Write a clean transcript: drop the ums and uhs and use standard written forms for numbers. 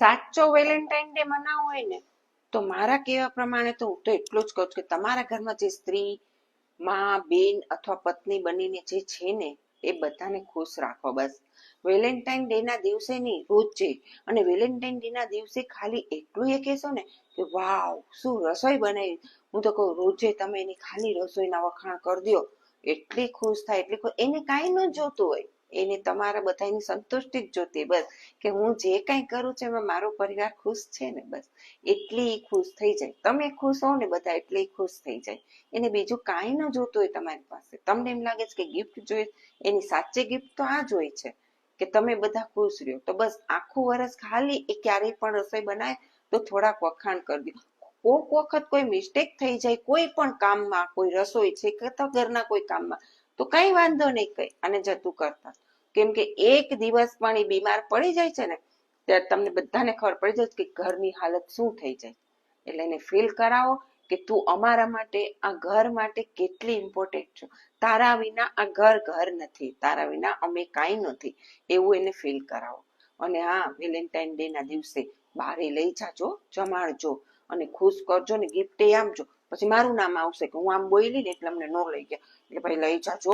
સાચો Valentine day મનાવો હોય ને તો મારા કહેવા પ્રમાણે તો હું તો એટલું જ કહું છું કે તમારા ઘરમાં જે સ્ત્રી, માં, બેન અથવા પત્ની બનીને જે છે ને એ બધાને ખુશ રાખો બસ. વેલેન્ટાઇન ડે ના દિવસે નહીં, રોજે. અને વેલેન્ટાઇન ડે ના દિવસે ખાલી એટલું એ કહેશો ને કે વાવ શું રસોઈ બનાવી, હું તો કહું રોજે તમે એની ખાલી રસોઈના વખાણ કરી દો, એટલી ખુશ થાય. એટલી ખુશ, એને કાંઈ ન જોતું હોય, એને તમારા બધાની સંતુષ્ટિ જ જોતી બસ, કે હું જે કાંઈ કરું છું એમાં મારો પરિવાર ખુશ છે ને બસ, એટલી ખુશ થઈ જાય. તમે ખુશ હો ને બધા એટલે ખુશ થઈ જાય. એને બીજું કાંઈ ન જોતું હોય તમારી પાસે. તમને એમ લાગે છે કે ગિફ્ટ જોઈએ, એની સાચી ગિફ્ટ તો આ જ હોય છે કે તમે બધા ખુશ રહ્યો. તો બસ આખું વર્ષ ખાલી એ ક્યારેય પણ રસોઈ બનાવે તો થોડાક વખાણ કરી દો. કોક વખત કોઈ મિસ્ટેક થઈ જાય કોઈ પણ કામમાં, કોઈ રસોઈ છે કે તો ઘરના કોઈ કામમાં, તો કઈ વાંધો નહીં, કઈ આને જતું કરતા. કેમ કે એક દિવસ પણ એ બીમાર પડી જાય છે ને ત્યારે તમને બધાને ખબર પડી જાય કે ઘરની હાલત શું થઈ જાય. એટલે એને ફીલ કરાવો કે તું અમારા માટે, આ ઘર માટે કેટલી ઇમ્પોર્ટન્ટ છો. તારા વિના આ ઘર ઘર નથી, તારા વિના અમે કાંઈ નથી, એવું એને ફીલ કરાવો. અને હા, વેલેન્ટાઇન ડે ના દિવસે બારે લઈ જાજો, જમાડજો અને ખુશ કરજો ને ગિફ્ટ એ આપજો. પછી મારું નામ આવશે કે હું આમ બોલી ને એટલે અમને ન લઈ ગયા, એટલે ભાઈ લઈ જાજો